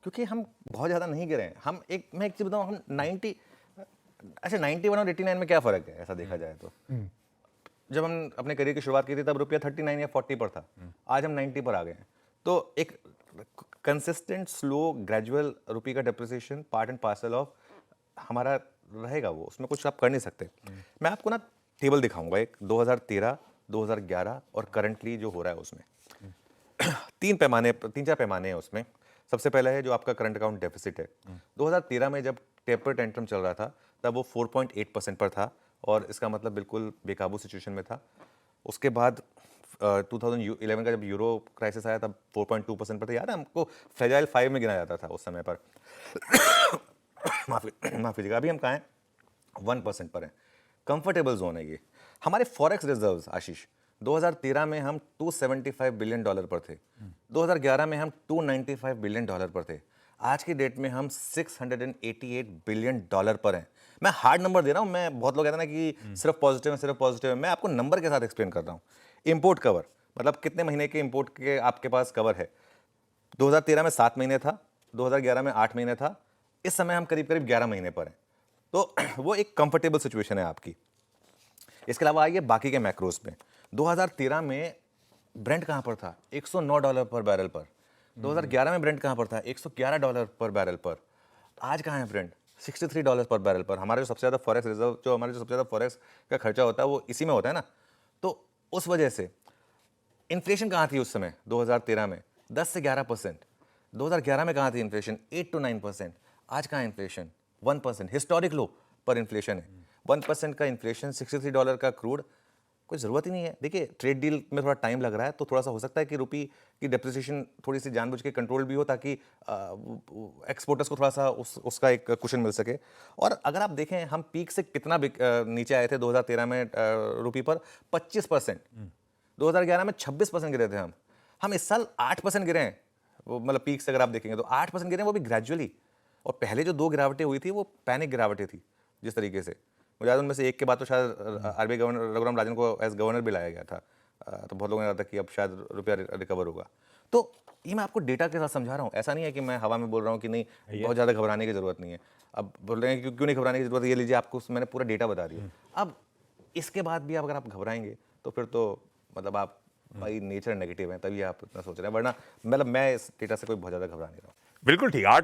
क्योंकि हम बहुत ज़्यादा नहीं गिरे हैं। मैं एक चीज़ बताऊँ, हम 90, अच्छा 91 और 89 में क्या फ़र्क है ऐसा देखा जाए तो? जब हम अपने करियर की शुरुआत की थी तब रुपया 39 या 40 पर था, आज हम 90 पर आ गए हैं। तो एक कंसिस्टेंट स्लो ग्रेजुअल रुपये का depreciation part and parcel of हमारा रहेगा, वो उसमें कुछ आप कर नहीं सकते। मैं आपको ना टेबल दिखाऊंगा एक 2013, 2011 और करंटली जो हो रहा है उसमें तीन चार पैमाने हैं उसमें। सबसे पहला है जो आपका करंट अकाउंट डेफिसिट है। 2013 में जब टेपर टेंट्रम चल रहा था तब वो 4.8% पर था और इसका मतलब बिल्कुल बेकाबू सिचुएशन में था। उसके बाद 2011 का जब यूरो क्राइसिस आया तब 4.2% पर था। याद है हमको, फ्रेजाइल 5 में गिना जाता था उस समय पर। माफ़ी कीजिएगा, अभी हम कहाँ हैं? 1% पर हैं। कंफर्टेबल जोन है ये। हमारे फॉरेक्स रिजर्व्स आशीष, 2013 में हम $275 बिलियन पर थे, 2011 में हम $295 बिलियन पर थे, आज की डेट में हम $688 बिलियन पर हैं। मैं हार्ड नंबर दे रहा हूं, मैं बहुत लोग कहते हैं ना कि सिर्फ पॉजिटिव है, मैं आपको नंबर के साथ एक्सप्लेन कर रहा हूं। इंपोर्ट कवर मतलब कितने महीने के इंपोर्ट के आपके पास कवर है? 2013 में 7 महीने था, 2011 में 8 महीने था, इस समय हम करीब करीब 11 महीने पर हैं। तो वो एक कंफर्टेबल सिचुएशन है आपकी। इसके अलावा आइए बाकी के मैक्रोस में। 2013 में ब्रेंट कहां पर था? $109 पर बैरल पर। 2011 में ब्रेंट कहां पर था? $111 पर बैरल पर। आज कहां है ब्रेंट? $63 पर बैरल पर। हमारे जो सबसे ज़्यादा फॉरेक्स रिजर्व, जो हमारे जो सबसे ज़्यादा फॉरेक्स का खर्चा होता है वो इसी में होता है ना। तो उस वजह से इन्फ्लेशन कहां थी उस समय 2013 में? 10 से 11%। 2011 में कहां थी इन्फ्लेशन? 8 to 9%। आज कहां है इन्फ्लेशन? 1%। हिस्टोरिक लो पर इन्फ्लेशन है। 1% का इन्फ्लेशन, $63 का क्रूड, कोई ज़रूरत ही नहीं है। देखिए ट्रेड डील में थोड़ा टाइम लग रहा है, तो थोड़ा सा हो सकता है कि रुपये की डेप्रिसिएशन थोड़ी सी जानबूझ के कंट्रोल भी हो ताकि एक्सपोर्टर्स को थोड़ा सा उसका एक कुशन मिल सके। और अगर आप देखें हम पीक से कितना नीचे आए थे 2013 में रुपये पर? 25%। 2011 में 26% गिरे थे हम इस साल 8% गिरे हैं। वो मतलब पीक से अगर आप देखेंगे तो 8% गिरे हैं, वो भी ग्रेजुअली। और पहले जो 2 गिरावटें हुई थी वो पैनिक गिरावटें थी जिस तरीके से। मुझे याद, उनमें से एक के बाद तो शायद आरबीआई गवर्नर रघुराम राजन को एज गवर्नर भी लाया गया था। तो बहुत लोगों ने कहा था कि अब शायद रुपया रिकवर होगा। तो ये मैं आपको डेटा के साथ समझा रहा हूँ, ऐसा नहीं है कि मैं हवा में बोल रहा हूँ कि नहीं बहुत ज़्यादा घबराने की ज़रूरत नहीं है। अब बोल रहे हैं कि क्यों नहीं घबराने की ज़रूरत है, ये लीजिए आपको मैंने पूरा डेटा बता दिया। अब इसके बाद भी अगर आप घबराएंगे तो फिर तो मतलब आप भाई नेचर नेगेटिव हैं, तभी आप इतना सोच रहे हैं, वरना मतलब मैं इस डेटा से कोई बहुत ज़्यादा घबरा नहीं रहा हूँ। बिल्कुल ठीक।